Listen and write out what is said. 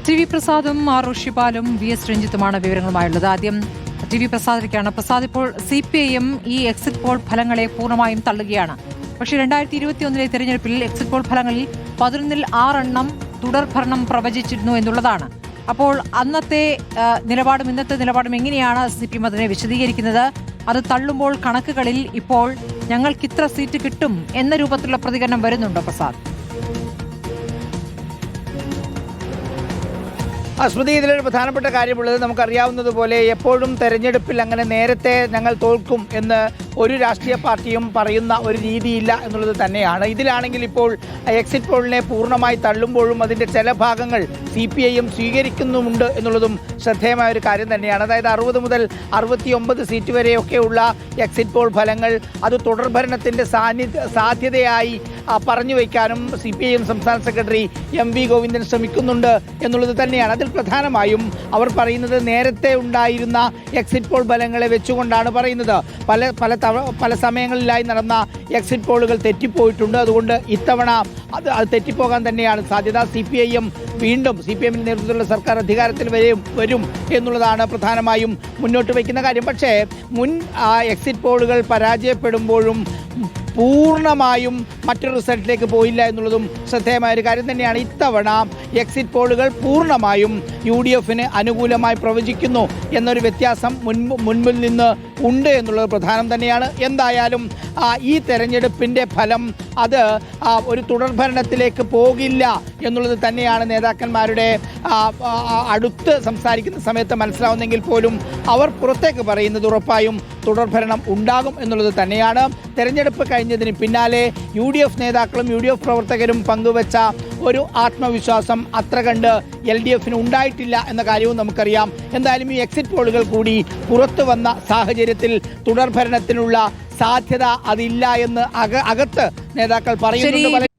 T V പ്രസാദും R ഋഷിപാലും V S രഞ്ജിത്തുമാണ് വിവരങ്ങളുമായുള്ളത്. ആദ്യം ടി വി പ്രസാദിലേക്കാണ്. പ്രസാദ്, ഇപ്പോൾ CPIM ഈ എക്സിറ്റ് പോൾ ഫലങ്ങളെ പൂർണ്ണമായും തള്ളുകയാണ്. പക്ഷേ 2021 തെരഞ്ഞെടുപ്പിൽ എക്സിറ്റ് പോൾ ഫലങ്ങളിൽ 11-ൽ 6 തുടർഭരണം പ്രവചിച്ചിരുന്നു എന്നുള്ളതാണ്. അപ്പോൾ അന്നത്തെ നിലപാടും ഇന്നത്തെ നിലപാടും എങ്ങനെയാണ് CPIM അതിനെ വിശദീകരിക്കുന്നത്? അത് തള്ളുമ്പോൾ കണക്കുകളിൽ ഇപ്പോൾ ഞങ്ങൾക്ക് ഇത്ര സീറ്റ് കിട്ടും എന്ന രൂപത്തിലുള്ള പ്രതികരണം വരുന്നുണ്ടോ പ്രസാദ്? സ്മൃതി, ഇതിലൊരു പ്രധാനപ്പെട്ട കാര്യമുള്ളത് നമുക്കറിയാവുന്നതുപോലെ എപ്പോഴും തെരഞ്ഞെടുപ്പിൽ അങ്ങനെ നേരത്തെ ഞങ്ങൾ തോൽക്കും എന്ന് ഒരു രാഷ്ട്രീയ പാർട്ടിയും പറയുന്ന ഒരു രീതിയില്ല എന്നുള്ളത് തന്നെയാണ്. ഇതിലാണെങ്കിൽ ഇപ്പോൾ എക്സിറ്റ് പോളിനെ പൂർണ്ണമായി തള്ളുമ്പോഴും അതിൻ്റെ ചില ഭാഗങ്ങൾ CPIM സ്വീകരിക്കുന്നുമുണ്ട് എന്നുള്ളതും ശ്രദ്ധേയമായ ഒരു കാര്യം തന്നെയാണ്. അതായത് 60 മുതൽ 69 സീറ്റ് വരെയൊക്കെയുള്ള എക്സിറ്റ് പോൾ ഫലങ്ങൾ അത് തുടർഭരണത്തിൻ്റെ സാധ്യതയായി പറഞ്ഞു വയ്ക്കാനും CPIM സംസ്ഥാന സെക്രട്ടറി MV ഗോവിന്ദൻ ശ്രമിക്കുന്നുണ്ട് എന്നുള്ളത് തന്നെയാണ്. അതിൽ പ്രധാനമായും അവർ പറയുന്നത് നേരത്തെ ഉണ്ടായിരുന്ന എക്സിറ്റ് പോൾ ഫലങ്ങളെ വെച്ചുകൊണ്ടാണ് പറയുന്നത്. പല സമയങ്ങളിലായി നടന്ന എക്സിറ്റ് പോളുകൾ തെറ്റിപ്പോയിട്ടുണ്ട്. അതുകൊണ്ട് ഇത്തവണ അത് തെറ്റിപ്പോകാൻ തന്നെയാണ് സാധ്യത. CPIM വീണ്ടും CPIM നേതൃത്വത്തിലുള്ള സർക്കാർ അധികാരത്തിൽ വരും എന്നുള്ളതാണ് പ്രധാനമായും മുന്നോട്ട് വയ്ക്കുന്ന കാര്യം. പക്ഷേ മുൻ എക്സിറ്റ് പോളുകൾ പരാജയപ്പെടുമ്പോഴും പൂർണ്ണമായും മറ്റൊരു റിസൾട്ടിലേക്ക് പോയില്ല എന്നുള്ളതും ശ്രദ്ധേയമായ ഒരു കാര്യം തന്നെയാണ്. ഇത്തവണ എക്സിറ്റ് പോളുകൾ പൂർണ്ണമായും UDFന് അനുകൂലമായി പ്രവചിക്കുന്നു എന്നൊരു വ്യത്യാസം മുൻപിൽ നിന്ന് ഉണ്ട് എന്നുള്ളത് പ്രധാനം തന്നെയാണ്. എന്തായാലും ഈ തെരഞ്ഞെടുപ്പിൻ്റെ ഫലം അത് ഒരു തുടർഭരണത്തിലേക്ക് പോകില്ല എന്നുള്ളത് തന്നെയാണ് നേതാക്കന്മാരുടെ അടുത്ത് സംസാരിക്കുന്ന സമയത്ത് മനസ്സിലാവുന്നെങ്കിൽ പോലും അവർ പുറത്തേക്ക് പറയുന്നത് ഉറപ്പായും തുടർഭരണം ഉണ്ടാകും എന്നുള്ളത് തന്നെയാണ്. തെരഞ്ഞെടുപ്പ് കഴിഞ്ഞതിന് പിന്നാലെ UDF നേതാക്കളും UDF പ്രവർത്തകരും പങ്കുവച്ച ഒരു ആത്മവിശ്വാസം അത്ര കണ്ട് LDFന് ഉണ്ടായിട്ടില്ല എന്ന കാര്യവും നമുക്കറിയാം. എന്തായാലും ഈ എക്സിറ്റ് പോളുകൾ കൂടി പുറത്തു വന്ന സാഹചര്യത്തിൽ തുടർഭരണത്തിനുള്ള സാധ്യത അതില്ല എന്ന് അകത്ത് നേതാക്കൾ പറയുന്നുണ്ട്.